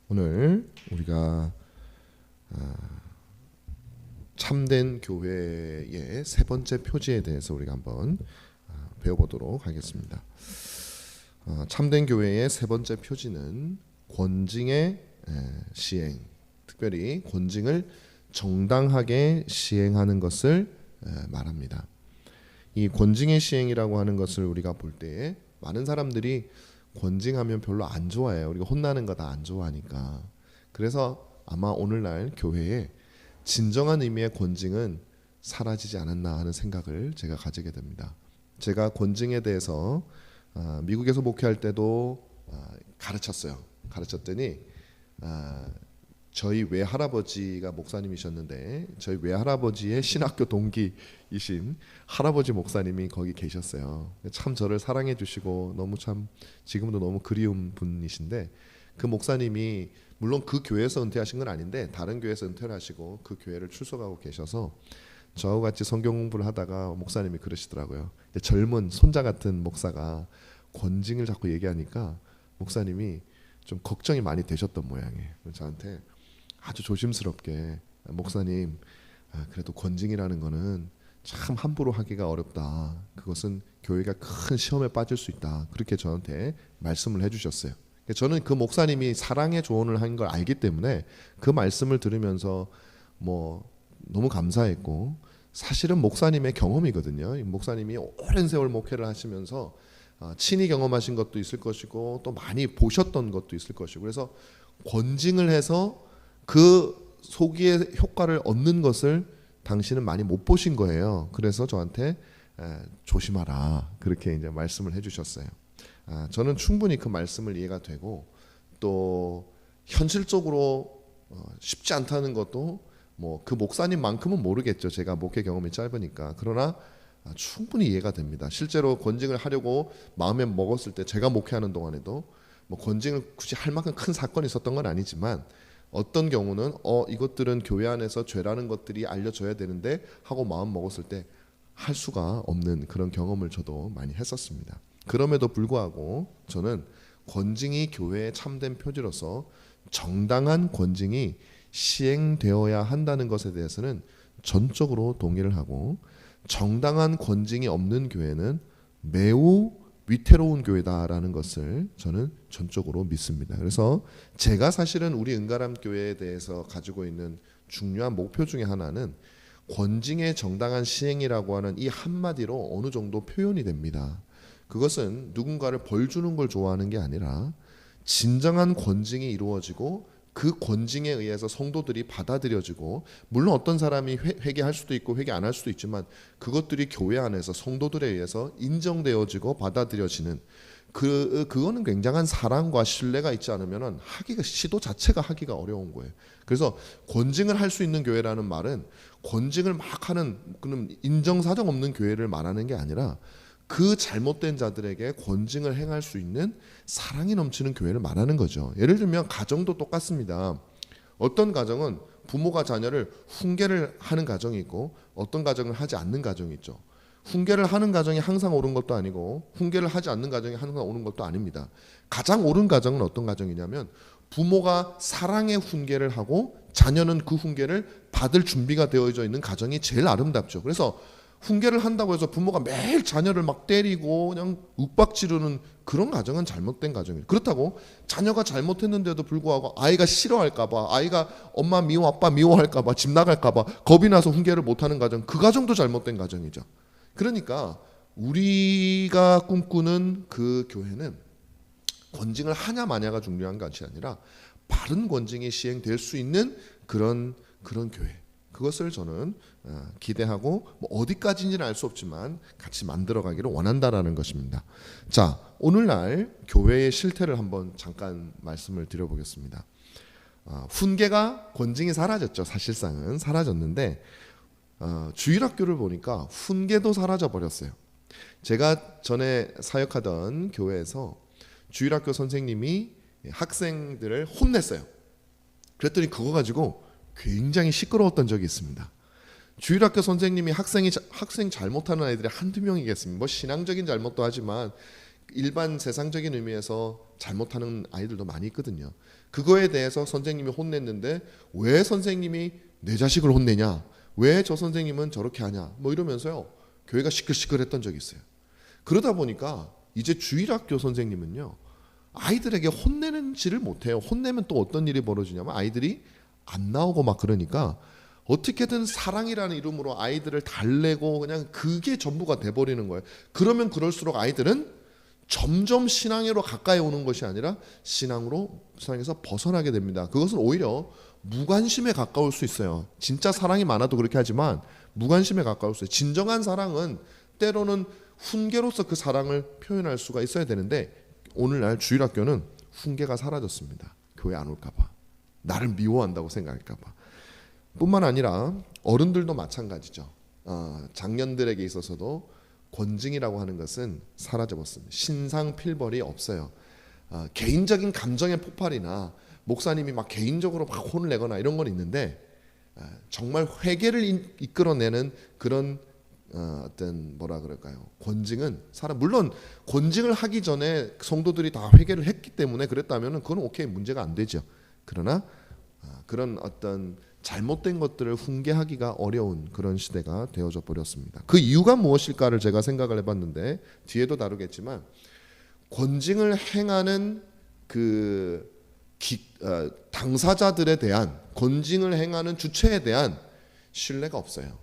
오늘 우리가 참된 교회의 세 번째 표지에 대해서 우리가 한번 배워보도록 하겠습니다. 참된 교회의 세 번째 표지는 권징의 시행, 특별히 권징을 정당하게 시행하는 것을 말합니다. 이 권징의 시행이라고 하는 것을 우리가 볼 때에 많은 사람들이 권징하면 별로 안 좋아해요. 우리가 혼나는 거 다 안 좋아하니까. 그래서 아마 오늘날 교회에 진정한 의미의 권징은 사라지지 않았나 하는 생각을 제가 가지게 됩니다. 제가 권징에 대해서 미국에서 목회할 때도 가르쳤어요. 가르쳤더니 저희 외할아버지가 목사님이셨는데 저희 외할아버지의 신학교 동기이신 할아버지 목사님이 거기 계셨어요. 참 저를 사랑해 주시고 너무 참 지금도 너무 그리운 분이신데, 그 목사님이 물론 그 교회에서 은퇴하신 건 아닌데 다른 교회에서 은퇴를 하시고 그 교회를 출석하고 계셔서 저하고 같이 성경 공부를 하다가 목사님이 그러시더라고요. 젊은 손자 같은 목사가 권징을 자꾸 얘기하니까 목사님이 좀 걱정이 많이 되셨던 모양이에요. 저한테 아주 조심스럽게, 목사님, 그래도 권징이라는 거는 참 함부로 하기가 어렵다. 그것은 교회가 큰 시험에 빠질 수 있다. 그렇게 저한테 말씀을 해주셨어요. 저는 그 목사님이 사랑의 조언을 한 걸 알기 때문에 그 말씀을 들으면서 너무 감사했고, 사실은 목사님의 경험이거든요. 목사님이 오랜 세월 목회를 하시면서 친히 경험하신 것도 있을 것이고 또 많이 보셨던 것도 있을 것이고, 그래서 권징을 해서 그 소기의 효과를 얻는 것을 당신은 많이 못 보신 거예요. 그래서 저한테 조심하라, 그렇게 이제 말씀을 해주셨어요. 저는 충분히 그 말씀을 이해가 되고, 또 현실적으로 쉽지 않다는 것도 그 목사님만큼은 모르겠죠. 제가 목회 경험이 짧으니까. 그러나 충분히 이해가 됩니다. 실제로 권징을 하려고 마음에 먹었을 때, 제가 목회하는 동안에도 권징을 굳이 할 만큼 큰 사건이 있었던 건 아니지만 어떤 경우는 이것들은 교회 안에서 죄라는 것들이 알려져야 되는데 하고 마음 먹었을 때 할 수가 없는 그런 경험을 저도 많이 했었습니다. 그럼에도 불구하고 저는 권징이 교회의 참된 표지로서 정당한 권징이 시행되어야 한다는 것에 대해서는 전적으로 동의를 하고, 정당한 권징이 없는 교회는 매우 위태로운 교회다라는 것을 저는 전적으로 믿습니다. 그래서 제가 사실은 우리 은가람 교회에 대해서 가지고 있는 중요한 목표 중에 하나는 권징의 정당한 시행이라고 하는 이 한마디로 어느 정도 표현이 됩니다. 그것은 누군가를 벌 주는 걸 좋아하는 게 아니라 진정한 권징이 이루어지고 그 권징에 의해서 성도들이 받아들여지고, 물론 어떤 사람이 회개할 수도 있고 회개 안 할 수도 있지만 그것들이 교회 안에서 성도들에 의해서 인정되어지고 받아들여지는 그거는 굉장한 사랑과 신뢰가 있지 않으면 시도 자체가 하기가 어려운 거예요. 그래서 권징을 할 수 있는 교회라는 말은 권징을 막 하는 그런 인정사정 없는 교회를 말하는 게 아니라 그 잘못된 자들에게 권징을 행할 수 있는 사랑이 넘치는 교회를 말하는 거죠. 예를 들면 가정도 똑같습니다. 어떤 가정은 부모가 자녀를 훈계를 하는 가정이 있고 어떤 가정은 하지 않는 가정이 있죠. 훈계를 하는 가정이 항상 옳은 것도 아니고 훈계를 하지 않는 가정이 항상 옳은 것도 아닙니다. 가장 옳은 가정은 어떤 가정이냐면 부모가 사랑의 훈계를 하고 자녀는 그 훈계를 받을 준비가 되어져 있는 가정이 제일 아름답죠. 그래서 훈계를 한다고 해서 부모가 매일 자녀를 막 때리고 그냥 윽박지르는 그런 가정은 잘못된 가정이에요. 그렇다고 자녀가 잘못했는데도 불구하고 아이가 싫어할까봐, 아이가 엄마 미워 아빠 미워할까봐, 집 나갈까봐 겁이 나서 훈계를 못하는 가정, 그 가정도 잘못된 가정이죠. 그러니까 우리가 꿈꾸는 그 교회는 권징을 하냐 마냐가 중요한 것이 아니라 바른 권징이 시행될 수 있는 그런 교회, 그것을 저는 기대하고 어디까지인지는 알 수 없지만 같이 만들어가기를 원한다라는 것입니다. 자, 오늘날 교회의 실태를 한번 잠깐 말씀을 드려보겠습니다. 훈계가 권징이 사라졌죠. 사실상은 사라졌는데 주일학교를 보니까 훈계도 사라져 버렸어요. 제가 전에 사역하던 교회에서 주일학교 선생님이 학생들을 혼냈어요. 그랬더니 그거 가지고 굉장히 시끄러웠던 적이 있습니다. 주일학교 선생님이 학생 잘못하는 아이들이 한두 명이겠습니까? 신앙적인 잘못도 하지만 일반 세상적인 의미에서 잘못하는 아이들도 많이 있거든요. 그거에 대해서 선생님이 혼냈는데 왜 선생님이 내 자식을 혼내냐? 왜 저 선생님은 저렇게 하냐? 뭐 이러면서요. 교회가 시끌시끌했던 적이 있어요. 그러다 보니까 이제 주일학교 선생님은요. 아이들에게 혼내는지를 못해요. 혼내면 또 어떤 일이 벌어지냐면 아이들이 안 나오고 막 그러니까 어떻게든 사랑이라는 이름으로 아이들을 달래고 그냥 그게 전부가 돼버리는 거예요. 그러면 그럴수록 아이들은 점점 신앙으로 가까이 오는 것이 아니라 신앙에서 벗어나게 됩니다. 그것은 오히려 무관심에 가까울 수 있어요. 진짜 사랑이 많아도 그렇게 하지만 무관심에 가까울 수 있어요. 진정한 사랑은 때로는 훈계로서 그 사랑을 표현할 수가 있어야 되는데 오늘날 주일학교는 훈계가 사라졌습니다. 교회 안 올까 봐. 나를 미워한다고 생각할까 봐. 뿐만 아니라 어른들도 마찬가지죠. 장년들에게 있어서도 권징이라고 하는 것은 사라져버렸습니다. 신상필벌이 없어요. 개인적인 감정의 폭발이나 목사님이 막 개인적으로 막 혼을 내거나 이런 건 있는데 정말 회개를 이끌어내는 그런 어떤 뭐라 그럴까요? 권징은 물론 권징을 하기 전에 성도들이 다 회개를 했기 때문에 그랬다면은 그건 오케이 문제가 안 되죠. 그러나 그런 어떤 잘못된 것들을 훈계하기가 어려운 그런 시대가 되어져 버렸습니다. 그 이유가 무엇일까를 제가 생각을 해봤는데 뒤에도 다루겠지만 권징을 행하는 그 당사자들에 대한 권징을 행하는 주체에 대한 신뢰가 없어요.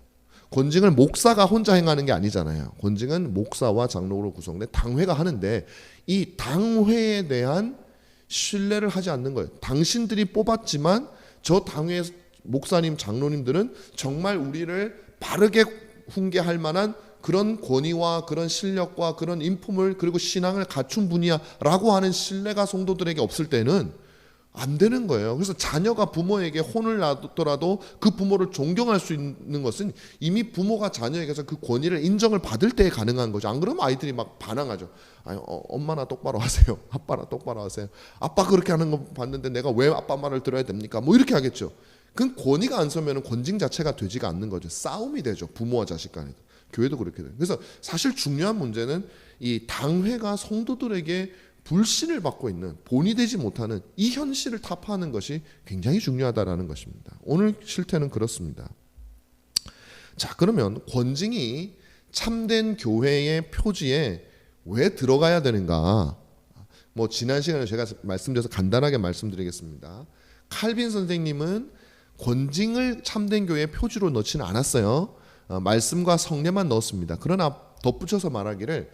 권징을 목사가 혼자 행하는 게 아니잖아요. 권징은 목사와 장로로 구성된 당회가 하는데 이 당회에 대한 신뢰를 하지 않는 거예요. 당신들이 뽑았지만 저 당회 목사님, 장로님들은 정말 우리를 바르게 훈계할 만한 그런 권위와 그런 실력과 그런 인품을 그리고 신앙을 갖춘 분이야라고 하는 신뢰가 성도들에게 없을 때는 안 되는 거예요. 그래서 자녀가 부모에게 혼을 놔뒀더라도 그 부모를 존경할 수 있는 것은 이미 부모가 자녀에게서 그 권위를 인정을 받을 때 가능한 거죠. 안 그러면 아이들이 막 반항하죠. 아니, 엄마나 똑바로 하세요. 아빠나 똑바로 하세요. 아빠 그렇게 하는 거 봤는데 내가 왜 아빠 말을 들어야 됩니까? 뭐 이렇게 하겠죠. 그건 권위가 안 서면 권징 자체가 되지가 않는 거죠. 싸움이 되죠. 부모와 자식 간에. 교회도 그렇게 돼요. 그래서 사실 중요한 문제는 이 당회가 성도들에게 불신을 받고 있는 본이 되지 못하는 이 현실을 타파하는 것이 굉장히 중요하다라는 것입니다. 오늘 실태는 그렇습니다. 자, 그러면 권징이 참된 교회의 표지에 왜 들어가야 되는가? 뭐 지난 시간에 제가 말씀드려서 간단하게 말씀드리겠습니다. 칼빈 선생님은 권징을 참된 교회의 표지로 넣지는 않았어요. 말씀과 성례만 넣었습니다. 그러나 덧붙여서 말하기를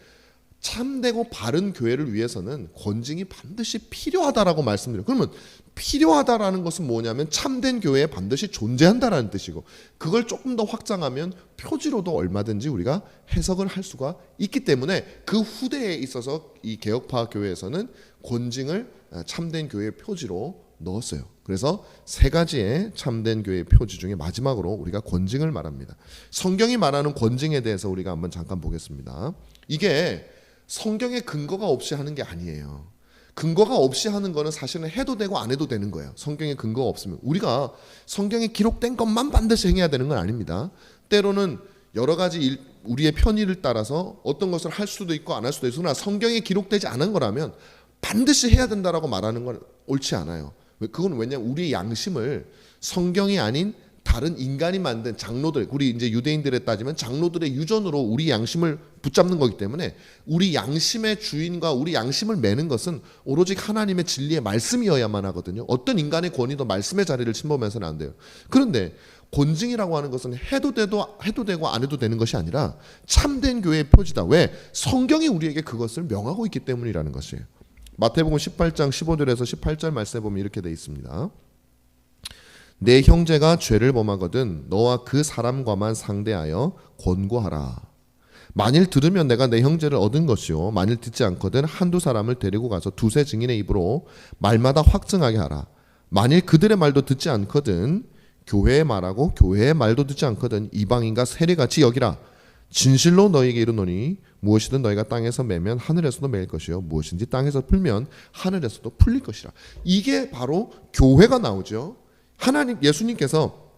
참되고 바른 교회를 위해서는 권징이 반드시 필요하다라고 말씀드려요. 그러면 필요하다라는 것은 뭐냐면 참된 교회에 반드시 존재한다라는 뜻이고 그걸 조금 더 확장하면 표지로도 얼마든지 우리가 해석을 할 수가 있기 때문에 그 후대에 있어서 이 개혁파 교회에서는 권징을 참된 교회의 표지로 넣었어요. 그래서 세 가지의 참된 교회의 표지 중에 마지막으로 우리가 권징을 말합니다. 성경이 말하는 권징에 대해서 우리가 한번 잠깐 보겠습니다. 이게 성경에 근거가 없이 하는 게 아니에요. 근거가 없이 하는 거는 사실은 해도 되고 안 해도 되는 거예요. 성경에 근거가 없으면 우리가 성경에 기록된 것만 반드시 행해야 되는 건 아닙니다. 때로는 여러 가지 우리의 편의를 따라서 어떤 것을 할 수도 있고 안 할 수도 있으나 성경에 기록되지 않은 거라면 반드시 해야 된다라고 말하는 건 옳지 않아요. 그건 왜냐하면 우리의 양심을 성경이 아닌 다른 인간이 만든 장로들, 우리 이제 유대인들에 따지면 장로들의 유전으로 우리 양심을 붙잡는 거기 때문에 우리 양심의 주인과 우리 양심을 매는 것은 오로지 하나님의 진리의 말씀이어야만 하거든요. 어떤 인간의 권위도 말씀의 자리를 침범해서는 안 돼요. 그런데 권징이라고 하는 것은 해도 되고 안 해도 되는 것이 아니라 참된 교회의 표지다. 왜? 성경이 우리에게 그것을 명하고 있기 때문이라는 것이에요. 마태복음 18장 15절에서 18절 말씀에 보면 이렇게 되어 있습니다. 내 형제가 죄를 범하거든 너와 그 사람과만 상대하여 권고하라. 만일 들으면 내가 내 형제를 얻은 것이요 만일 듣지 않거든 한두 사람을 데리고 가서 두세 증인의 입으로 말마다 확증하게 하라. 만일 그들의 말도 듣지 않거든 교회의 말하고 교회의 말도 듣지 않거든 이방인과 세리같이 여기라. 진실로 너희에게 이르노니 무엇이든 너희가 땅에서 매면 하늘에서도 매일 것이요 무엇인지 땅에서 풀면 하늘에서도 풀릴 것이라. 이게 바로 교회가 나오죠. 예수님께서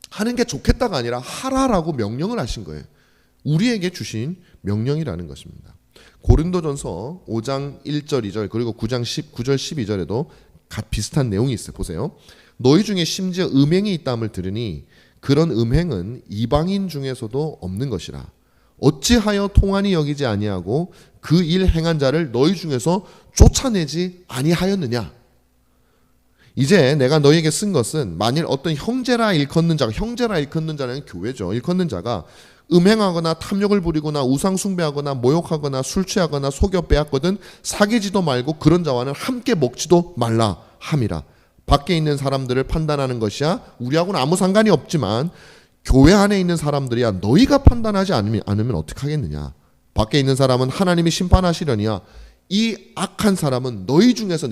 하는 게 좋겠다가 아니라 하라라고 명령을 하신 거예요. 우리에게 주신 명령이라는 것입니다. 고린도전서 5장 1절 2절 그리고 9장 9절 12절에도 비슷한 내용이 있어요. 보세요. 너희 중에 심지어 음행이 있다함을 들으니 그런 음행은 이방인 중에서도 없는 것이라. 어찌하여 통한이 여기지 아니하고 그 일 행한 자를 너희 중에서 쫓아내지 아니하였느냐. 이제 내가 너희에게 쓴 것은 만일 어떤 형제라 일컫는 자는 교회죠. 일컫는 자가 음행하거나 탐욕을 부리거나 우상 숭배하거나 모욕하거나 술 취하거나 속여 빼앗거든 사귀지도 말고 그런 자와는 함께 먹지도 말라 함이라. 밖에 있는 사람들을 판단하는 것이야 우리하고는 아무 상관이 없지만 교회 안에 있는 사람들이야 너희가 판단하지 않으면 어떻게 하겠느냐. 밖에 있는 사람은 하나님이 심판하시려니와 이 악한 사람은 너희 중에서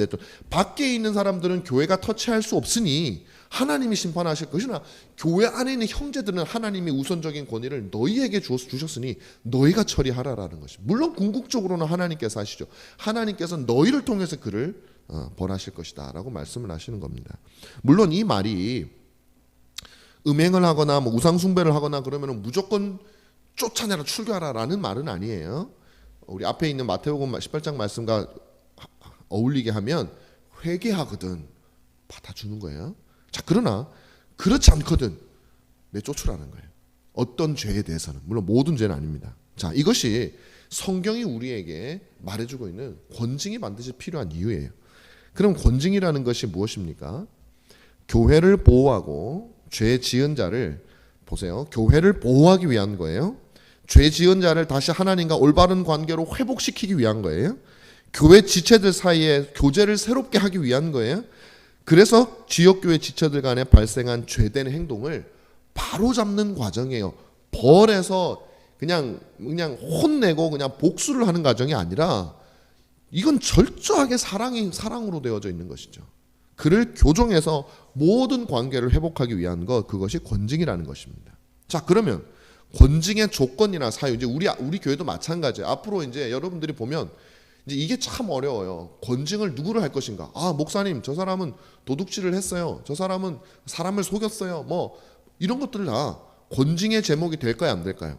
밖에 있는 사람들은 교회가 터치할 수 없으니 하나님이 심판하실 것이나 교회 안에 있는 형제들은 하나님이 우선적인 권위를 너희에게 주셨으니 너희가 처리하라라는 것입니다. 물론 궁극적으로는 하나님께서 하시죠. 하나님께서 너희를 통해서 그를 벌하실 것이다 라고 말씀을 하시는 겁니다. 물론 이 말이 음행을 하거나 뭐 우상 숭배를 하거나 그러면 무조건 쫓아내라 출교하라라는 말은 아니에요. 우리 앞에 있는 마태복음 18장 말씀과 어울리게 하면 회개하거든 받아주는 거예요. 자, 그러나 그렇지 않거든 내쫓으라는 거예요. 어떤 죄에 대해서는. 물론 모든 죄는 아닙니다. 자, 이것이 성경이 우리에게 말해주고 있는 권징이 반드시 필요한 이유예요. 그럼 권징이라는 것이 무엇입니까? 교회를 보호하고 죄 지은 자를 보세요. 교회를 보호하기 위한 거예요. 죄 지은 자를 다시 하나님과 올바른 관계로 회복시키기 위한 거예요. 교회 지체들 사이에 교제를 새롭게 하기 위한 거예요. 그래서 지역교회 지체들 간에 발생한 죄된 행동을 바로잡는 과정이에요. 벌에서 그냥 혼내고 그냥 복수를 하는 과정이 아니라 이건 철저하게 사랑으로 되어져 있는 것이죠. 그를 교정해서 모든 관계를 회복하기 위한 것, 그것이 권징이라는 것입니다. 자, 그러면 권징의 조건이나 사유, 이제 우리 교회도 마찬가지예요. 앞으로 이제 여러분들이 보면 이제 이게 참 어려워요. 권징을 누구를 할 것인가? 아, 목사님, 저 사람은 도둑질을 했어요. 저 사람은 사람을 속였어요. 뭐 이런 것들 다 권징의 제목이 될까요, 안 될까요?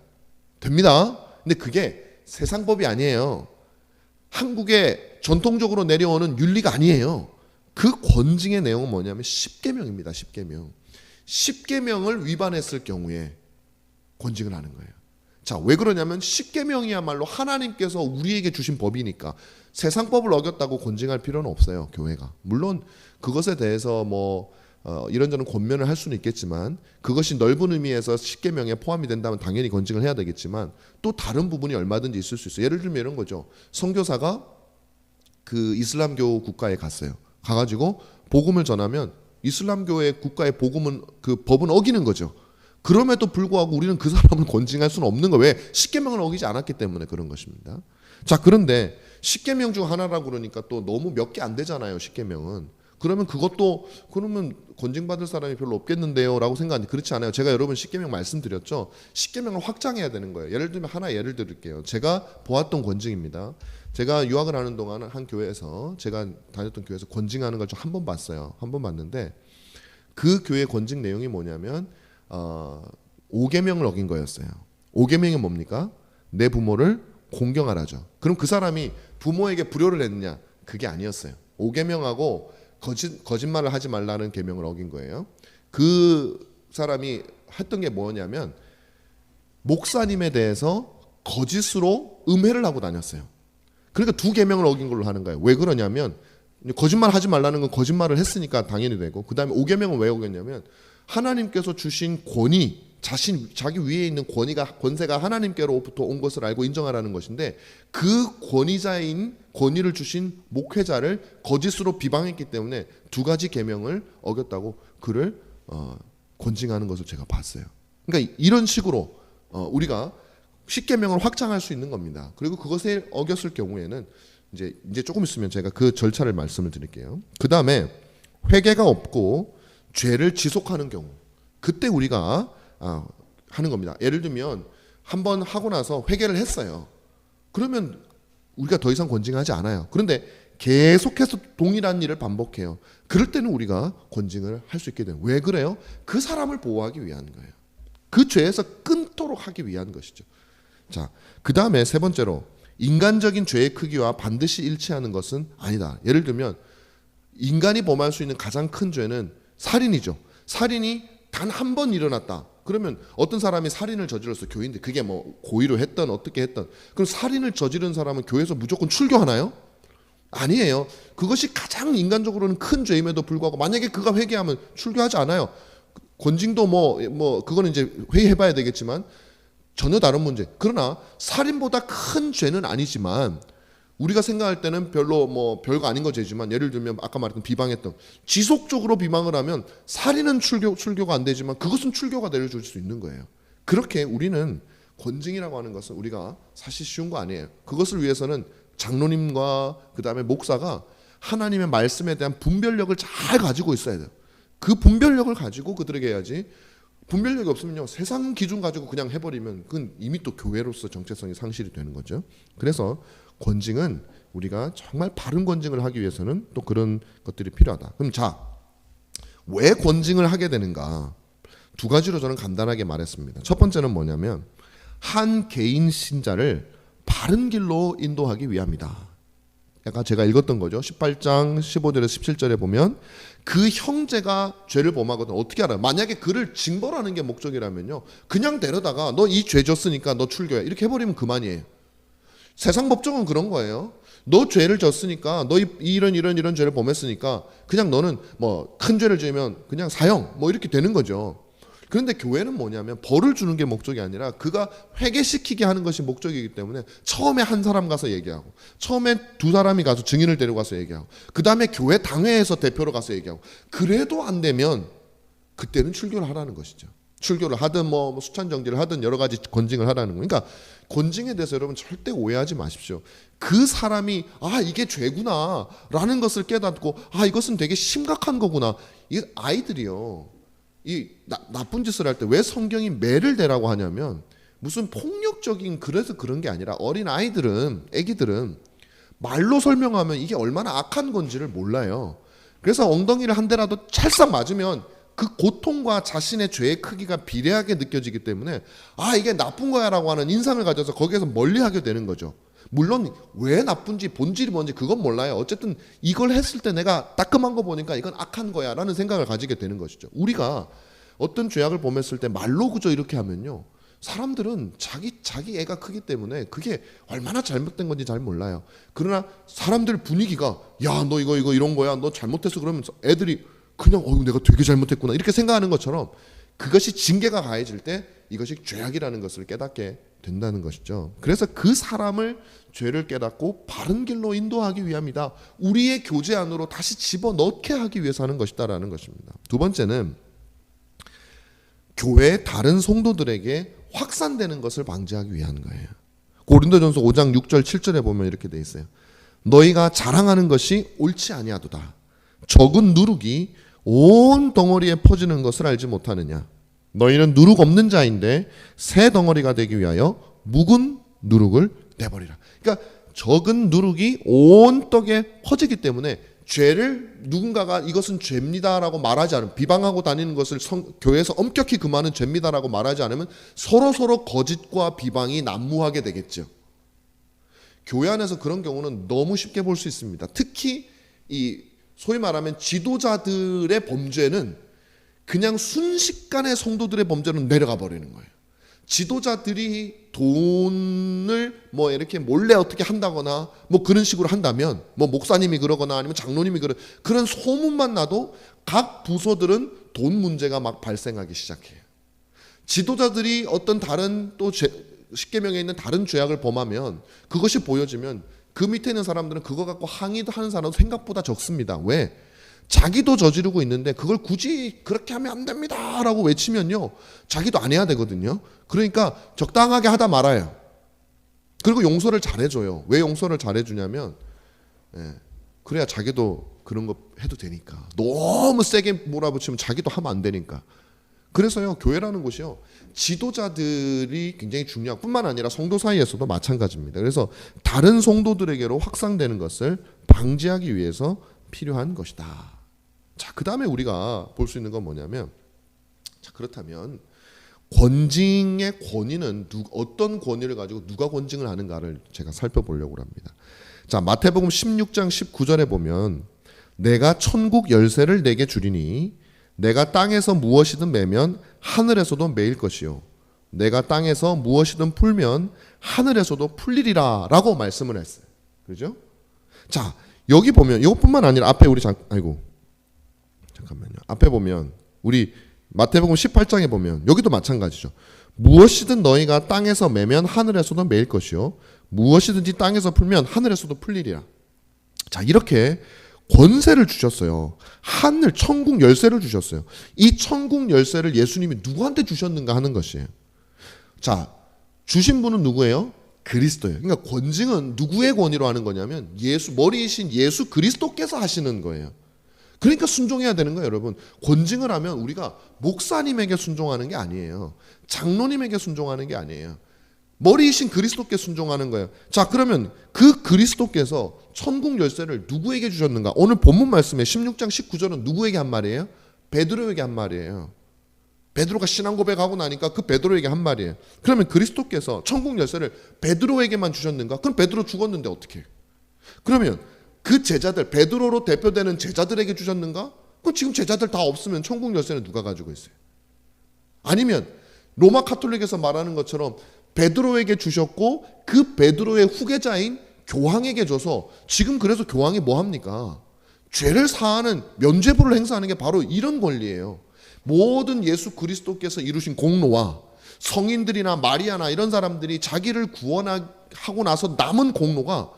됩니다. 근데 그게 세상법이 아니에요. 한국에 전통적으로 내려오는 윤리가 아니에요. 그 권징의 내용은 뭐냐면 10계명입니다. 10계명. 10계명을 위반했을 경우에 권징을 하는 거예요. 자, 왜 그러냐면 10계명이야말로 하나님께서 우리에게 주신 법이니까 세상법을 어겼다고 권징할 필요는 없어요. 교회가. 물론 그것에 대해서 뭐 이런저런 권면을 할 수는 있겠지만 그것이 넓은 의미에서 10계명에 포함이 된다면 당연히 권징을 해야 되겠지만 또 다른 부분이 얼마든지 있을 수 있어요. 예를 들면 이런 거죠. 선교사가 그 이슬람교 국가에 갔어요. 가가지고 복음을 전하면 이슬람교의 국가의 복음은 그 법은 어기는 거죠. 그럼에도 불구하고 우리는 그 사람을 권징할 수는 없는 거예요. 왜? 10계명을 어기지 않았기 때문에 그런 것입니다. 자, 그런데 10계명 중 하나라고 그러니까 또 너무 몇 개 안 되잖아요. 10계명은. 그러면 그러면 권징받을 사람이 별로 없겠는데요 라고 생각하는데 그렇지 않아요. 제가 여러분 10계명 말씀드렸죠. 10계명을 확장해야 되는 거예요. 예를 들면 하나 예를 들을게요. 제가 보았던 권징입니다. 제가 유학을 하는 동안 한 교회에서 제가 다녔던 교회에서 권징하는 걸 좀 한 번 봤어요. 한 번 봤는데 그 교회 권징 내용이 뭐냐면 5계명을 어긴 거였어요. 5계명이 뭡니까? 내 부모를 공경하라죠. 그럼 그 사람이 부모에게 불효를 했느냐? 그게 아니었어요. 5계명하고 거짓말을 하지 말라는 계명을 어긴 거예요. 그 사람이 했던 게 뭐냐면 목사님에 대해서 거짓으로 음해를 하고 다녔어요. 그러니까 2계명을 어긴 걸로 하는 거예요. 왜 그러냐면 거짓말 하지 말라는 건 거짓말을 했으니까 당연히 되고 그 다음에 5계명은 왜 어겼냐면 하나님께서 주신 권위, 자기 위에 있는 권세가 하나님께로부터 온 것을 알고 인정하라는 것인데 그 권위를 주신 목회자를 거짓으로 비방했기 때문에 2가지 계명을 어겼다고 그를 권징하는 것을 제가 봤어요. 그러니까 이런 식으로 우리가 10계명을 확장할 수 있는 겁니다. 그리고 그것을 어겼을 경우에는 이제 조금 있으면 제가 그 절차를 말씀을 드릴게요. 그 다음에 회개가 없고 죄를 지속하는 경우, 그때 우리가 하는 겁니다. 예를 들면 한번 하고 나서 회개를 했어요. 그러면 우리가 더 이상 권징하지 않아요. 그런데 계속해서 동일한 일을 반복해요. 그럴 때는 우리가 권징을 할 수 있게 돼요. 왜 그래요? 그 사람을 보호하기 위한 거예요. 그 죄에서 끊도록 하기 위한 것이죠. 자, 그 다음에 세 번째로 인간적인 죄의 크기와 반드시 일치하는 것은 아니다. 예를 들면 인간이 범할 수 있는 가장 큰 죄는 살인이죠. 살인이 단 한 번 일어났다. 그러면 어떤 사람이 살인을 저질렀어, 교인들. 그게 뭐 고의로 했던 어떻게 했던. 그럼 살인을 저지른 사람은 교회에서 무조건 출교하나요? 아니에요. 그것이 가장 인간적으로는 큰 죄임에도 불구하고 만약에 그가 회개하면 출교하지 않아요. 권징도 그거는 이제 회의해봐야 되겠지만 전혀 다른 문제. 그러나 살인보다 큰 죄는 아니지만 우리가 생각할 때는 별거 아닌 거 죄지만, 예를 들면 아까 말했던 비방했던, 지속적으로 비방을 하면 살인은 출교가 안 되지만 그것은 출교가 내려줄 수 있는 거예요. 그렇게 우리는 권징이라고 하는 것은 우리가 사실 쉬운 거 아니에요. 그것을 위해서는 장로님과 그 다음에 목사가 하나님의 말씀에 대한 분별력을 잘 가지고 있어야 돼요. 그 분별력을 가지고 그들에게 해야지. 분별력이 없으면요, 세상 기준 가지고 그냥 해버리면 그건 이미 또 교회로서 정체성이 상실이 되는 거죠. 그래서 권징은 우리가 정말 바른 권징을 하기 위해서는 또 그런 것들이 필요하다. 그럼 왜 권징을 하게 되는가? 두 가지로 저는 간단하게 말했습니다. 첫 번째는 뭐냐면 한 개인 신자를 바른 길로 인도하기 위함이다. 약간 제가 읽었던 거죠. 18장 15절에서 17절에 보면 그 형제가 죄를 범하거든. 어떻게 알아요? 만약에 그를 징벌하는 게 목적이라면요, 그냥 데려다가 너 이 죄 졌으니까 너 출교해 이렇게 해버리면 그만이에요. 세상 법정은 그런 거예요. 너 죄를 졌으니까, 너 이런 죄를 범했으니까 그냥 너는 뭐 큰 죄를 지으면 그냥 사형 이렇게 되는 거죠. 그런데 교회는 뭐냐면 벌을 주는 게 목적이 아니라 그가 회개시키게 하는 것이 목적이기 때문에 처음에 한 사람 가서 얘기하고, 처음에 두 사람이 가서 증인을 데려가서 얘기하고, 그 다음에 교회 당회에서 대표로 가서 얘기하고, 그래도 안 되면 그때는 출교를 하라는 것이죠. 출교를 하든 수찬정지를 하든 여러 가지 권징을 하라는 거예요. 그러니까 권징에 대해서 여러분 절대 오해하지 마십시오. 그 사람이 이게 죄구나 라는 것을 깨닫고 이것은 되게 심각한 거구나. 이 아이들이요, 이 나쁜 짓을 할 때 왜 성경이 매를 대라고 하냐면 무슨 폭력적인 그래서 그런 게 아니라 어린 애기들은 말로 설명하면 이게 얼마나 악한 건지를 몰라요. 그래서 엉덩이를 한 대라도 찰싹 맞으면 그 고통과 자신의 죄의 크기가 비례하게 느껴지기 때문에 이게 나쁜 거야 라고 하는 인상을 가져서 거기에서 멀리하게 되는 거죠. 물론 왜 나쁜지 본질이 뭔지 그건 몰라요. 어쨌든 이걸 했을 때 내가 따끔한 거 보니까 이건 악한 거야 라는 생각을 가지게 되는 것이죠. 우리가 어떤 죄악을 범했을 때 말로 그저 이렇게 하면요, 사람들은 자기 애가 크기 때문에 그게 얼마나 잘못된 건지 잘 몰라요. 그러나 사람들 분위기가 야 너 이거 이런 거야, 너 잘못했어 그러면서 애들이 그냥 내가 되게 잘못했구나 이렇게 생각하는 것처럼 그것이 징계가 가해질 때 이것이 죄악이라는 것을 깨닫게 된다는 것이죠. 그래서 그 사람을 죄를 깨닫고 바른 길로 인도하기 위함이다. 우리의 교제 안으로 다시 집어넣게 하기 위해서 하는 것이다라는 것입니다. 두 번째는 교회의 다른 성도들에게 확산되는 것을 방지하기 위한 거예요. 고린도전서 5장 6절 7절에 보면 이렇게 돼 있어요. 너희가 자랑하는 것이 옳지 아니하도다. 적은 누룩이 온 덩어리에 퍼지는 것을 알지 못하느냐. 너희는 누룩 없는 자인데 새 덩어리가 되기 위하여 묵은 누룩을 내버리라. 그러니까 적은 누룩이 온 떡에 퍼지기 때문에 죄를 누군가가 이것은 죄입니다라고 말하지 않으면, 비방하고 다니는 것을 교회에서 엄격히 금하는 죄입니다라고 말하지 않으면 서로 거짓과 비방이 난무하게 되겠죠. 교회 안에서 그런 경우는 너무 쉽게 볼 수 있습니다. 특히 이 소위 말하면 지도자들의 범죄는 그냥 순식간에 성도들의 범죄로 내려가 버리는 거예요. 지도자들이 돈을 이렇게 몰래 어떻게 한다거나 그런 식으로 한다면, 목사님이 그러거나 아니면 장로님이 그런 소문만 나도 각 부서들은 돈 문제가 막 발생하기 시작해요. 지도자들이 어떤 다른 또 십계명에 있는 다른 죄악을 범하면 그것이 보여지면 그 밑에 있는 사람들은 그거 갖고 항의하는 사람은 생각보다 적습니다. 왜? 자기도 저지르고 있는데 그걸 굳이 그렇게 하면 안 됩니다 라고 외치면요, 자기도 안 해야 되거든요. 그러니까 적당하게 하다 말아요. 그리고 용서를 잘해줘요. 왜 용서를 잘해주냐면 그래야 자기도 그런 거 해도 되니까. 너무 세게 몰아붙이면 자기도 하면 안 되니까. 그래서요, 교회라는 곳이요, 지도자들이 굉장히 중요하고 뿐만 아니라 성도 사이에서도 마찬가지입니다. 그래서 다른 성도들에게로 확산되는 것을 방지하기 위해서 필요한 것이다. 자, 그 다음에 우리가 볼 수 있는 건 뭐냐면, 자, 그렇다면 권징의 권위는 어떤 권위를 가지고 누가 권징을 하는가를 제가 살펴보려고 합니다. 자, 마태복음 16장 19절에 보면 내가 천국 열쇠를 내게 주리니 내가 땅에서 무엇이든 매면 하늘에서도 매일 것이요 내가 땅에서 무엇이든 풀면 하늘에서도 풀리리라 라고 말씀을 했어요. 그죠? 자, 여기 보면 이것뿐만 아니라 앞에 우리 잠깐만요. 앞에 보면 우리 마태복음 18장에 보면 여기도 마찬가지죠. 무엇이든 너희가 땅에서 매면 하늘에서도 매일 것이요 무엇이든지 땅에서 풀면 하늘에서도 풀리리라. 자, 이렇게 권세를 주셨어요. 하늘 천국 열쇠를 주셨어요. 이 천국 열쇠를 예수님이 누구한테 주셨는가 하는 것이에요. 자, 주신 분은 누구예요? 그리스도예요. 그러니까 권징은 누구의 권위로 하는 거냐면 머리이신 예수 그리스도께서 하시는 거예요. 그러니까 순종해야 되는 거예요, 여러분. 권징을 하면 우리가 목사님에게 순종하는 게 아니에요. 장로님에게 순종하는 게 아니에요. 머리이신 그리스도께 순종하는 거예요. 자, 그러면 그 그리스도께서 천국 열쇠를 누구에게 주셨는가? 오늘 본문 말씀에 16장 19절은 누구에게 한 말이에요? 베드로에게 한 말이에요. 베드로가 신앙 고백하고 나니까 그 베드로에게 한 말이에요. 그러면 그리스도께서 천국 열쇠를 베드로에게만 주셨는가? 그럼 베드로 죽었는데 어떻게 해요? 그러면 그 제자들, 베드로로 대표되는 제자들에게 주셨는가? 그럼 지금 제자들 다 없으면 천국 열쇠는 누가 가지고 있어요? 아니면 로마 카톨릭에서 말하는 것처럼 베드로에게 주셨고 그 베드로의 후계자인 교황에게 줘서 지금 그래서 교황이 뭐 합니까? 죄를 사하는 면죄부를 행사하는 게 바로 이런 권리예요. 모든 예수 그리스도께서 이루신 공로와 성인들이나 마리아나 이런 사람들이 자기를 구원하고 나서 남은 공로가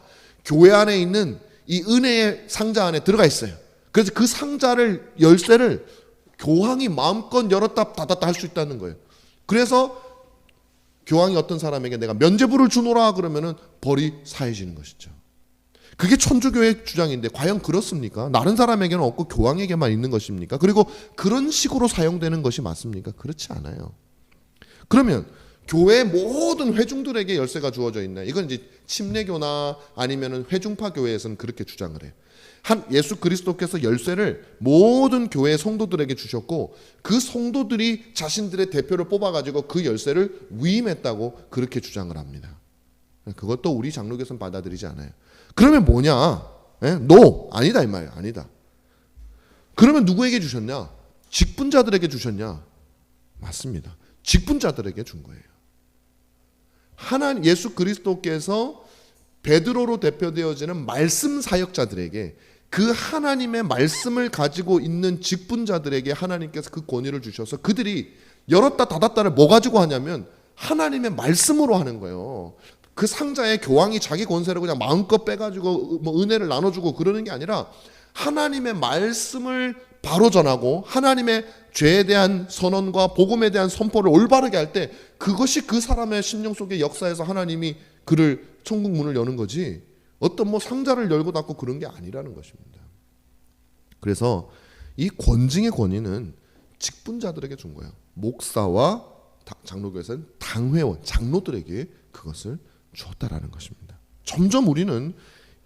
교회 안에 있는 이 은혜의 상자 안에 들어가 있어요. 그래서 그 상자를 열쇠를 교황이 마음껏 열었다 닫았다 할 수 있다는 거예요. 그래서 교황이 어떤 사람에게 내가 면죄부를 주노라 그러면은 벌이 사해지는 것이죠. 그게 천주교의 주장인데 과연 그렇습니까? 다른 사람에게는 없고 교황에게만 있는 것입니까? 그리고 그런 식으로 사용되는 것이 맞습니까? 그렇지 않아요. 그러면 교회 모든 회중들에게 열쇠가 주어져 있나요? 이건 이제 침례교나 아니면은 회중파 교회에서는 그렇게 주장을 해요. 예수 그리스도께서 열쇠를 모든 교회 성도들에게 주셨고 그 성도들이 자신들의 대표를 뽑아가지고 그 열쇠를 위임했다고 그렇게 주장을 합니다. 그것도 우리 장로교에서는 받아들이지 않아요. 그러면 뭐냐? No, 아니다 이 말이에요. 아니다. 그러면 누구에게 주셨냐? 직분자들에게 주셨냐? 맞습니다. 직분자들에게 준 거예요. 하나님 예수 그리스도께서 베드로로 대표되어지는 말씀 사역자들에게 그 하나님의 말씀을 가지고 있는 직분자들에게 하나님께서 그 권위를 주셔서 그들이 열었다 닫았다를 뭐 가지고 하냐면 하나님의 말씀으로 하는 거예요. 그 상자에 교황이 자기 권세를 그냥 마음껏 빼가지고 뭐 은혜를 나눠주고 그러는 게 아니라 하나님의 말씀을 바로 전하고 하나님의 죄에 대한 선언과 복음에 대한 선포를 올바르게 할 때 그것이 그 사람의 심령 속의 역사에서 하나님이 그를 천국 문을 여는 거지 어떤 뭐 상자를 열고 닫고 그런 게 아니라는 것입니다. 그래서 이 권징의 권위는 직분자들에게 준 거예요. 목사와 장로교에서는 당회원, 장로들에게 그것을 주었다라는 것입니다. 점점 우리는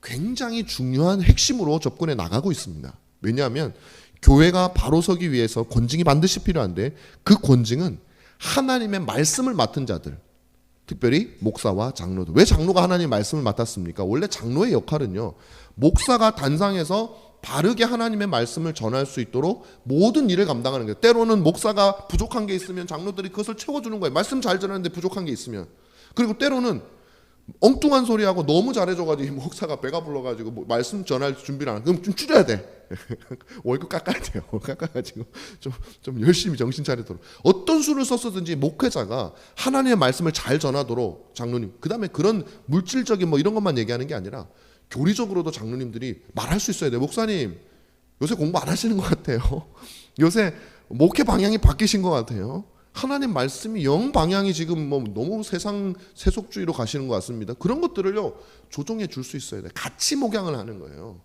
굉장히 중요한 핵심으로 접근해 나가고 있습니다. 왜냐하면 교회가 바로 서기 위해서 권징이 반드시 필요한데 그 권징은 하나님의 말씀을 맡은 자들, 특별히 목사와 장로들. 왜 장로가 하나님의 말씀을 맡았습니까? 원래 장로의 역할은요, 목사가 단상에서 바르게 하나님의 말씀을 전할 수 있도록 모든 일을 감당하는 거예요. 때로는 목사가 부족한 게 있으면 장로들이 그것을 채워주는 거예요. 말씀 잘 전하는데 부족한 게 있으면. 그리고 때로는 엉뚱한 소리하고 너무 잘해줘가지고 목사가 배가 불러가지고 뭐 말씀 전할 준비를 안 하고 그럼 좀 줄여야 돼. 월급 깎아야 돼요. 깎아가지고 좀 열심히 정신 차리도록. 어떤 수를 썼든지 목회자가 하나님의 말씀을 잘 전하도록 장로님. 그 다음에 그런 물질적인 뭐 이런 것만 얘기하는 게 아니라 교리적으로도 장로님들이 말할 수 있어야 돼요. 목사님 요새 공부 안 하시는 것 같아요. 요새 목회 방향이 바뀌신 것 같아요. 하나님 말씀이 영 방향이 지금 뭐 너무 세속주의로 가시는 것 같습니다. 그런 것들을요 조정해 줄 수 있어야 돼. 같이 목양을 하는 거예요.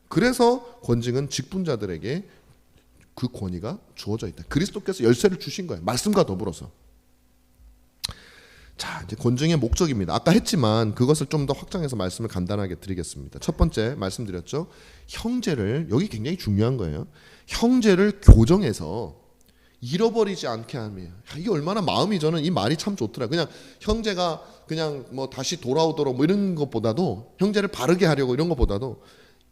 그래서 권징은 직분자들에게 그 권위가 주어져 있다. 그리스도께서 열쇠를 주신 거예요. 말씀과 더불어서. 자, 이제 권징의 목적입니다. 아까 했지만 그것을 좀 더 확장해서 말씀을 간단하게 드리겠습니다. 첫 번째 말씀드렸죠. 형제를, 여기 굉장히 중요한 거예요. 형제를 교정해서 잃어버리지 않게 함이에요. 이게 얼마나 마음이, 저는 이 말이 참 좋더라고요. 그냥 형제가 그냥 뭐 다시 돌아오도록 뭐 이런 것보다도, 형제를 바르게 하려고 이런 것보다도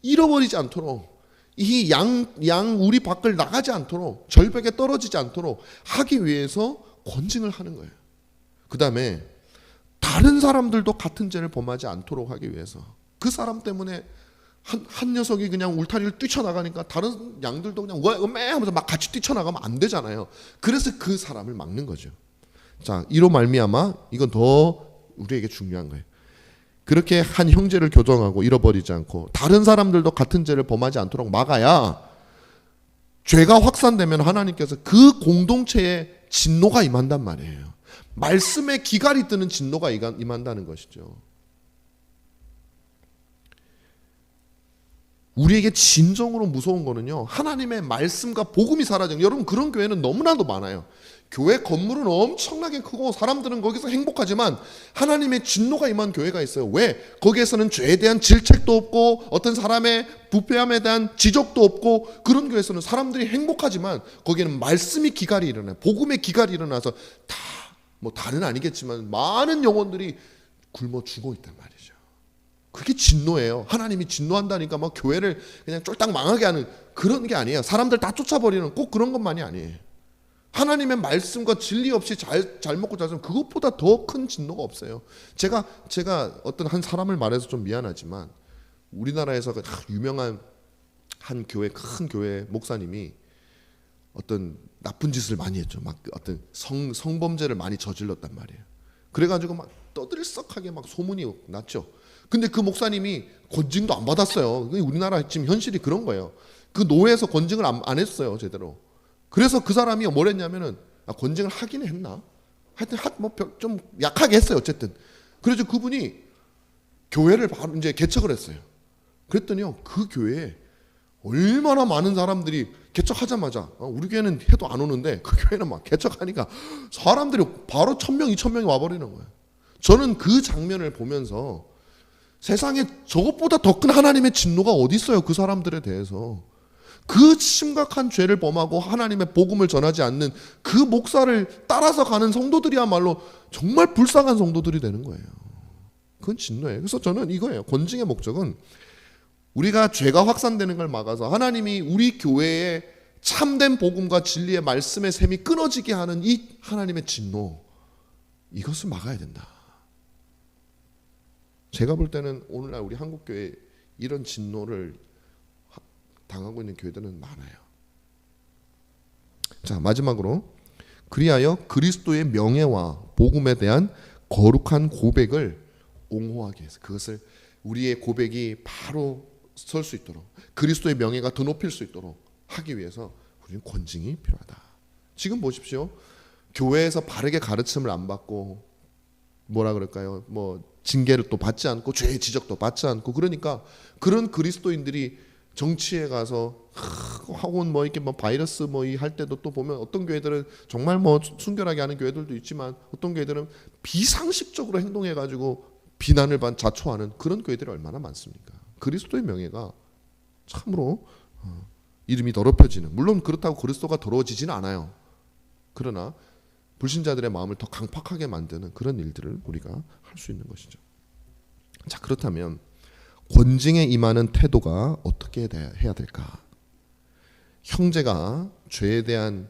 잃어버리지 않도록, 이 양 우리 밖을 나가지 않도록, 절벽에 떨어지지 않도록 하기 위해서 권징을 하는 거예요. 그 다음에 다른 사람들도 같은 죄를 범하지 않도록 하기 위해서, 그 사람 때문에 한 녀석이 그냥 울타리를 뛰쳐나가니까 다른 양들도 그냥 왜 하면서 막 같이 뛰쳐나가면 안 되잖아요. 그래서 그 사람을 막는 거죠. 자, 이로 말미암아 이건 더 우리에게 중요한 거예요. 그렇게 한 형제를 교정하고 잃어버리지 않고 다른 사람들도 같은 죄를 범하지 않도록 막아야 죄가 확산되면 하나님께서 그 공동체에 진노가 임한단 말이에요. 말씀에 기갈이 뜨는 진노가 임한다는 것이죠. 우리에게 진정으로 무서운 거는요, 하나님의 말씀과 복음이 사라지는, 여러분 그런 교회는 너무나도 많아요. 교회 건물은 엄청나게 크고 사람들은 거기서 행복하지만 하나님의 진노가 임한 교회가 있어요. 왜? 거기에서는 죄에 대한 질책도 없고 어떤 사람의 부패함에 대한 지적도 없고, 그런 교회에서는 사람들이 행복하지만 거기에는 말씀이 기갈이 일어나요. 복음의 기갈이 일어나서 다 뭐 다는 아니겠지만 많은 영혼들이 굶어 죽어 있단 말이죠. 그게 진노예요. 하나님이 진노한다니까 막 교회를 그냥 쫄딱 망하게 하는 그런 게 아니에요. 사람들 다 쫓아버리는 꼭 그런 것만이 아니에요. 하나님의 말씀과 진리 없이 잘 먹고 잘 살면 그것보다 더 큰 진노가 없어요. 제가 어떤 한 사람을 말해서 좀 미안하지만, 우리나라에서 유명한 한 교회, 큰 교회 목사님이 어떤 나쁜 짓을 많이 했죠. 막 어떤 성범죄를 많이 저질렀단 말이에요. 그래가지고 막 떠들썩하게 막 소문이 났죠. 근데 그 목사님이 권징도 안 받았어요. 우리나라 지금 현실이 그런 거예요. 그 노회에서 권징을 안 했어요, 제대로. 그래서 그 사람이 뭘 했냐면은, 권징을 하긴 했나? 하여튼 뭐 좀 약하게 했어요, 어쨌든. 그래서 그분이 교회를 바로 이제 개척을 했어요. 그랬더니요, 그 교회에 얼마나 많은 사람들이 개척하자마자, 우리 교회는 해도 안 오는데 그 교회는 막 개척하니까 사람들이 바로 1,000명, 2,000명이 와버리는 거예요. 저는 그 장면을 보면서 세상에 저것보다 더 큰 하나님의 진노가 어디 있어요, 그 사람들에 대해서. 그 심각한 죄를 범하고 하나님의 복음을 전하지 않는 그 목사를 따라서 가는 성도들이야말로 정말 불쌍한 성도들이 되는 거예요. 그건 진노예요. 그래서 저는 이거예요. 권징의 목적은 우리가 죄가 확산되는 걸 막아서 하나님이 우리 교회에 참된 복음과 진리의 말씀의 셈이 끊어지게 하는 이 하나님의 진노, 이것을 막아야 된다. 제가 볼 때는 오늘날 우리 한국교회 이런 진노를 당하고 있는 교회들은 많아요. 자, 마지막으로, 그리하여 그리스도의 명예와 복음에 대한 거룩한 고백을 옹호하기 위해서, 그것을 우리의 고백이 바로 설 수 있도록, 그리스도의 명예가 더 높일 수 있도록 하기 위해서 우리는 권징이 필요하다. 지금 보십시오. 교회에서 바르게 가르침을 안 받고, 뭐라 그럴까요? 뭐 징계를 또 받지 않고 죄의 지적도 받지 않고, 그러니까 그런 그리스도인들이 정치에 가서 혹은 뭐 이렇게 뭐 바이러스 뭐 이 할 때도 또 보면 어떤 교회들은 정말 뭐 순결하게 하는 교회들도 있지만 어떤 교회들은 비상식적으로 행동해 가지고 비난을 자초하는 그런 교회들이 얼마나 많습니까? 그리스도의 명예가 참으로 이름이 더럽혀지는, 물론 그렇다고 그리스도가 더러워지지는 않아요. 그러나 불신자들의 마음을 더 강팍하게 만드는 그런 일들을 우리가 할 수 있는 것이죠. 자, 그렇다면 권징에 임하는 태도가 어떻게 해야 될까? 형제가 죄에 대한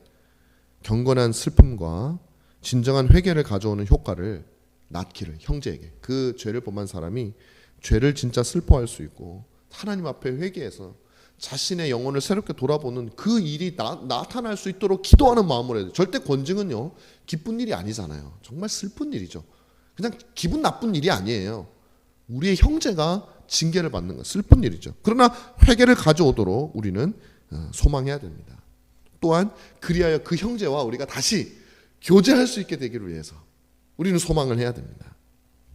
경건한 슬픔과 진정한 회개를 가져오는 효과를 낳기를, 형제에게, 그 죄를 범한 사람이 죄를 진짜 슬퍼할 수 있고 하나님 앞에 회개해서 자신의 영혼을 새롭게 돌아보는 그 일이 나타날 수 있도록 기도하는 마음으로 해야 돼요. 절대 권징은요, 기쁜 일이 아니잖아요. 정말 슬픈 일이죠. 그냥 기분 나쁜 일이 아니에요. 우리의 형제가 징계를 받는 건 슬픈 일이죠. 그러나 회개를 가져오도록 우리는 소망해야 됩니다. 또한 그리하여 그 형제와 우리가 다시 교제할 수 있게 되기를 위해서 우리는 소망을 해야 됩니다.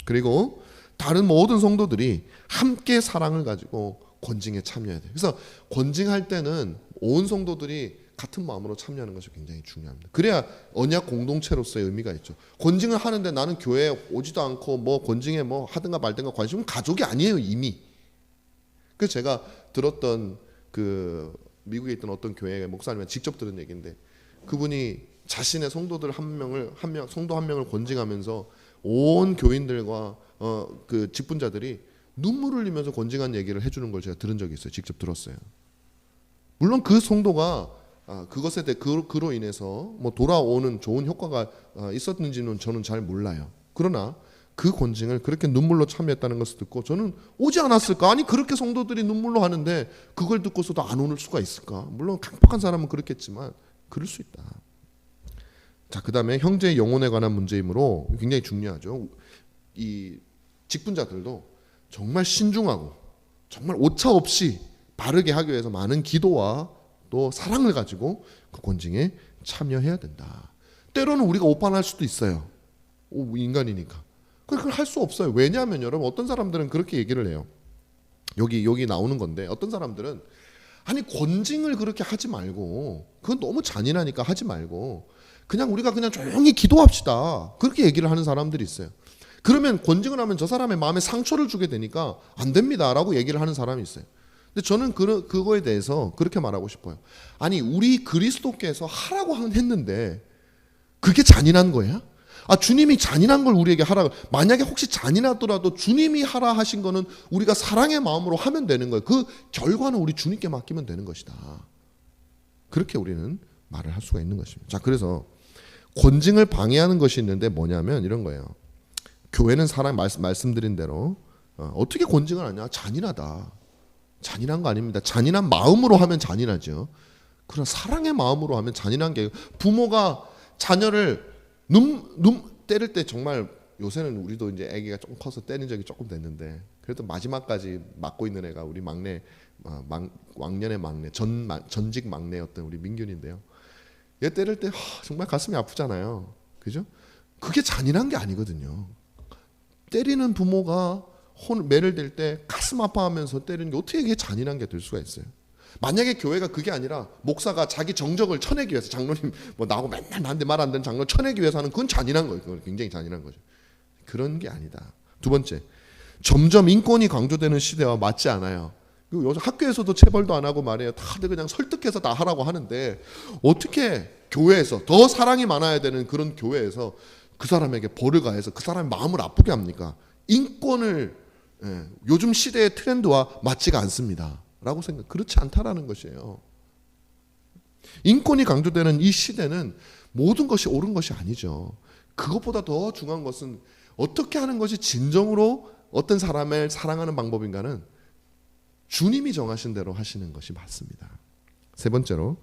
그리고 다른 모든 성도들이 함께 사랑을 가지고 권징에 참여해야 돼요. 그래서 권징할 때는 온 성도들이 같은 마음으로 참여하는 것이 굉장히 중요합니다. 그래야 언약 공동체로서의 의미가 있죠. 권징을 하는데 나는 교회에 오지도 않고 뭐 권징에 뭐 하든가 말든가 관심은 가족이 아니에요, 이미. 그래서 제가 들었던 그 미국에 있던 어떤 교회 목사님한테 직접 들은 얘기인데, 그분이 자신의 성도들 성도 한 명을 권징하면서 온 교인들과 그 직분자들이 눈물을 흘리면서 권징한 얘기를 해주는 걸 제가 들은 적이 있어요. 직접 들었어요. 물론 그 성도가 그것에 대해 그로 인해서 뭐 돌아오는 좋은 효과가 있었는지는 저는 잘 몰라요. 그러나 그 권징을 그렇게 눈물로 참여했다는 것을 듣고 저는 오지 않았을까? 아니 그렇게 성도들이 눈물로 하는데 그걸 듣고서도 안 오는 수가 있을까? 물론 강팍한 사람은 그렇겠지만 그럴 수 있다. 자, 그 다음에 형제의 영혼에 관한 문제이므로 굉장히 중요하죠. 이 직분자들도 정말 신중하고 정말 오차 없이 바르게 하기 위해서 많은 기도와 또 사랑을 가지고 그 권징에 참여해야 된다. 때로는 우리가 오판할 수도 있어요. 인간이니까. 그걸 할 수 없어요. 왜냐하면 여러분 어떤 사람들은 그렇게 얘기를 해요. 여기 나오는 건데 어떤 사람들은 아니 권징을 그렇게 하지 말고 그건 너무 잔인하니까 하지 말고 그냥 우리가 그냥 조용히 기도합시다. 그렇게 얘기를 하는 사람들이 있어요. 그러면 권징을 하면 저 사람의 마음에 상처를 주게 되니까 안 됩니다라고 얘기를 하는 사람이 있어요. 근데 저는 그거에 대해서 그렇게 말하고 싶어요. 아니 우리 그리스도께서 하라고 했는데 그게 잔인한 거야? 주님이 잔인한 걸 우리에게 하라. 만약에 혹시 잔인하더라도 주님이 하라 하신 거는 우리가 사랑의 마음으로 하면 되는 거예요. 그 결과는 우리 주님께 맡기면 되는 것이다. 그렇게 우리는 말을 할 수가 있는 것입니다. 자, 그래서 권징을 방해하는 것이 있는데 뭐냐면 이런 거예요. 교회는 말씀드린 대로 어떻게 권징을 하냐? 잔인하다. 잔인한 거 아닙니다. 잔인한 마음으로 하면 잔인하죠. 그러나 사랑의 마음으로 하면 잔인한 게 부모가 자녀를 때릴 때 정말 요새는 우리도 이제 아기가 조금 커서 때린 적이 조금 됐는데 그래도 마지막까지 맡고 있는 애가 우리 막내 왕년의 막내 전직 막내였던 우리 민균인데요. 얘 때릴 때 정말 가슴이 아프잖아요. 그죠? 그게 잔인한 게 아니거든요. 때리는 부모가 매를 댈 때 가슴 아파하면서 때리는 게 어떻게 이게 잔인한 게 될 수가 있어요? 만약에 교회가 그게 아니라 목사가 자기 정적을 쳐내기 위해서 장로님 뭐 나하고 맨날 나한테 말 안 되는 장로 쳐내기 위해서 하는 그건 잔인한 거예요. 그건 굉장히 잔인한 거죠. 그런 게 아니다. 두 번째, 점점 인권이 강조되는 시대와 맞지 않아요. 요즘 학교에서도 체벌도 안 하고 말이에요. 다들 그냥 설득해서 다 하라고 하는데 어떻게 교회에서 더 사랑이 많아야 되는 그런 교회에서 그 사람에게 벌을 가해서 그 사람의 마음을 아프게 합니까? 인권을 요즘 시대의 트렌드와 맞지가 않습니다. 라고 그렇지 않다라는 것이에요. 인권이 강조되는 이 시대는 모든 것이 옳은 것이 아니죠. 그것보다 더 중요한 것은 어떻게 하는 것이 진정으로 어떤 사람을 사랑하는 방법인가는 주님이 정하신 대로 하시는 것이 맞습니다. 세 번째로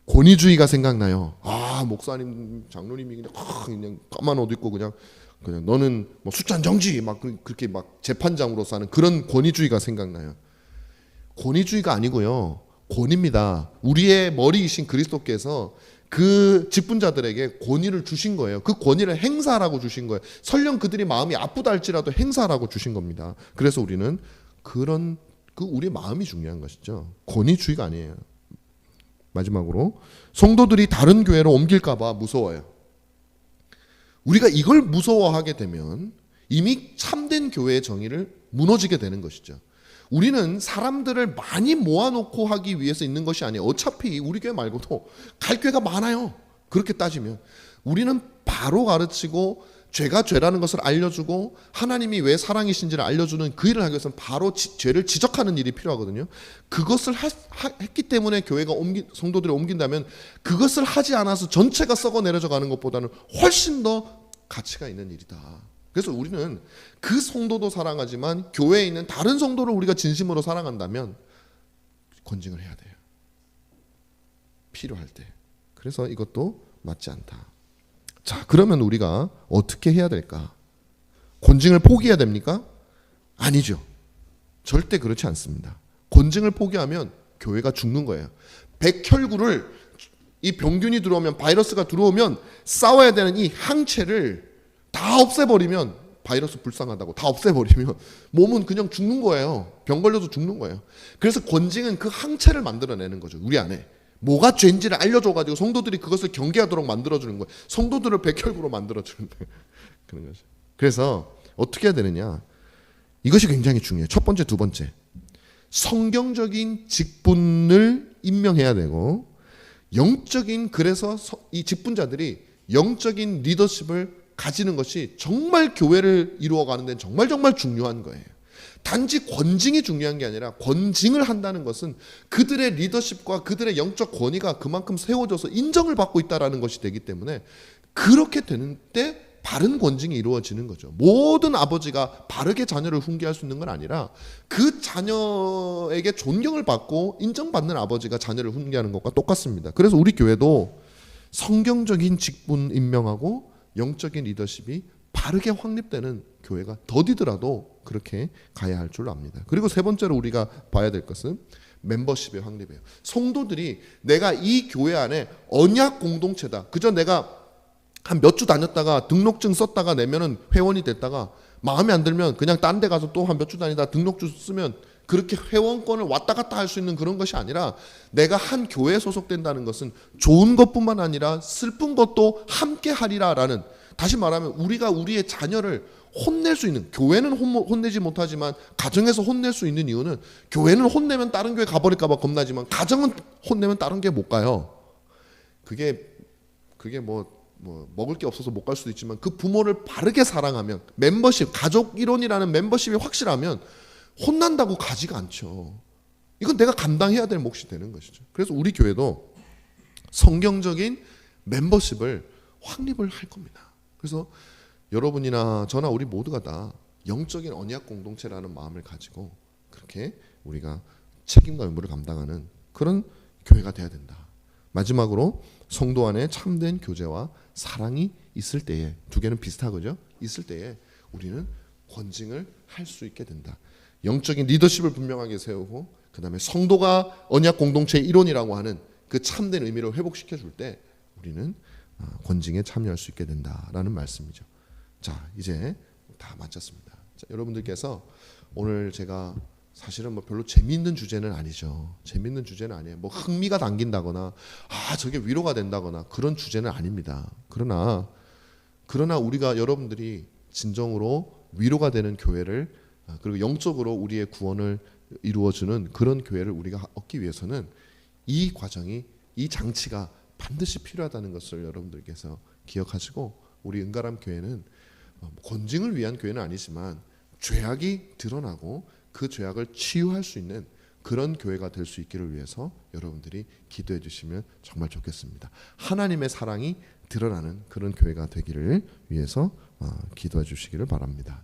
권위주의가 생각나요. 목사님, 장로님이 그냥 까만 옷 입고 그냥 너는 뭐 숫잔 정지 막 그렇게 막 재판장으로서 하는 그런 권위주의가 생각나요. 권위주의가 아니고요. 권위입니다. 우리의 머리이신 그리스도께서 그 직분자들에게 권위를 주신 거예요. 그 권위를 행사하라고 주신 거예요. 설령 그들이 마음이 아프다 할지라도 행사하라고 주신 겁니다. 그래서 우리는 우리의 마음이 중요한 것이죠. 권위주의가 아니에요. 마지막으로 성도들이 다른 교회로 옮길까 봐 무서워요. 우리가 이걸 무서워하게 되면 이미 참된 교회의 정의를 무너지게 되는 것이죠. 우리는 사람들을 많이 모아놓고 하기 위해서 있는 것이 아니에요. 어차피 우리 교회 말고도 갈 교회가 많아요. 그렇게 따지면 우리는 바로 가르치고 죄가 죄라는 것을 알려주고 하나님이 왜 사랑이신지를 알려주는 그 일을 하기 위해서는 바로 죄를 지적하는 일이 필요하거든요. 그것을 했기 때문에 교회가 성도들이 옮긴다면 그것을 하지 않아서 전체가 썩어 내려져 가는 것보다는 훨씬 더 가치가 있는 일이다. 그래서 우리는 그 성도도 사랑하지만 교회에 있는 다른 성도를 우리가 진심으로 사랑한다면 권징을 해야 돼요. 필요할 때. 그래서 이것도 맞지 않다. 자, 그러면 우리가 어떻게 해야 될까? 권징을 포기해야 됩니까? 아니죠. 절대 그렇지 않습니다. 권징을 포기하면 교회가 죽는 거예요. 백혈구를 이 병균이 들어오면 바이러스가 들어오면 싸워야 되는 이 항체를 다 없애버리면 바이러스 불쌍하다고 다 없애버리면 몸은 그냥 죽는 거예요. 병 걸려도 죽는 거예요. 그래서 권징은 그 항체를 만들어내는 거죠. 우리 안에. 뭐가 죄인지를 알려줘가지고 성도들이 그것을 경계하도록 만들어주는 거예요. 성도들을 백혈구로 만들어주는 거예요. 그런 거죠. 그래서 어떻게 해야 되느냐. 이것이 굉장히 중요해요. 첫 번째, 두 번째. 성경적인 직분을 임명해야 되고 영적인 그래서 이 직분자들이 영적인 리더십을 가지는 것이 정말 교회를 이루어가는 데는 정말 중요한 거예요. 단지 권징이 중요한 게 아니라 권징을 한다는 것은 그들의 리더십과 그들의 영적 권위가 그만큼 세워져서 인정을 받고 있다는 것이 되기 때문에 그렇게 되는 때 바른 권징이 이루어지는 거죠. 모든 아버지가 바르게 자녀를 훈계할 수 있는 건 아니라 그 자녀에게 존경을 받고 인정받는 아버지가 자녀를 훈계하는 것과 똑같습니다. 그래서 우리 교회도 성경적인 직분 임명하고 영적인 리더십이 바르게 확립되는 교회가 더디더라도 그렇게 가야 할 줄 압니다. 그리고 세 번째로 우리가 봐야 될 것은 멤버십의 확립이에요. 성도들이 내가 이 교회 안에 언약 공동체다. 그저 내가 한 몇 주 다녔다가 등록증 썼다가 내면은 회원이 됐다가 마음에 안 들면 그냥 딴 데 가서 또 한 몇 주 다니다 등록증 쓰면 그렇게 회원권을 왔다 갔다 할 수 있는 그런 것이 아니라 내가 한 교회에 소속된다는 것은 좋은 것뿐만 아니라 슬픈 것도 함께 하리라라는, 다시 말하면 우리가 우리의 자녀를 혼낼 수 있는, 교회는 혼내지 못하지만 가정에서 혼낼 수 있는 이유는 교회는 혼내면 다른 교회 가버릴까 봐 겁나지만 가정은 혼내면 다른 교회 못 가요. 그게 뭐 먹을 게 없어서 못 갈 수도 있지만 그 부모를 바르게 사랑하면, 멤버십, 가족 이론이라는 멤버십이 확실하면 혼난다고 가지가 않죠. 이건 내가 감당해야 될 몫이 되는 것이죠. 그래서 우리 교회도 성경적인 멤버십을 확립을 할 겁니다. 그래서 여러분이나 저나 우리 모두가 다 영적인 언약 공동체라는 마음을 가지고 그렇게 우리가 책임과 의무를 감당하는 그런 교회가 돼야 된다. 마지막으로 성도 안에 참된 교제와 사랑이 있을 때에, 두 개는 비슷하거죠. 있을 때에 우리는 권징을 할 수 있게 된다. 영적인 리더십을 분명하게 세우고 그 다음에 성도가 언약 공동체의 일원이라고 하는 그 참된 의미를 회복시켜 줄 때 우리는 권징에 참여할 수 있게 된다라는 말씀이죠. 자, 이제 다 마쳤습니다. 자, 여러분들께서 오늘 제가 사실은 뭐 별로 재미있는 주제는 아니죠. 재미있는 주제는 아니에요. 뭐 흥미가 당긴다거나 저게 위로가 된다거나 그런 주제는 아닙니다. 그러나 우리가 여러분들이 진정으로 위로가 되는 교회를, 그리고 영적으로 우리의 구원을 이루어주는 그런 교회를 우리가 얻기 위해서는 이 과정이, 이 장치가 반드시 필요하다는 것을 여러분들께서 기억하시고, 우리 은가람 교회는 권징을 위한 교회는 아니지만 죄악이 드러나고 그 죄악을 치유할 수 있는 그런 교회가 될 수 있기를 위해서 여러분들이 기도해 주시면 정말 좋겠습니다. 하나님의 사랑이 드러나는 그런 교회가 되기를 위해서 기도해 주시기를 바랍니다.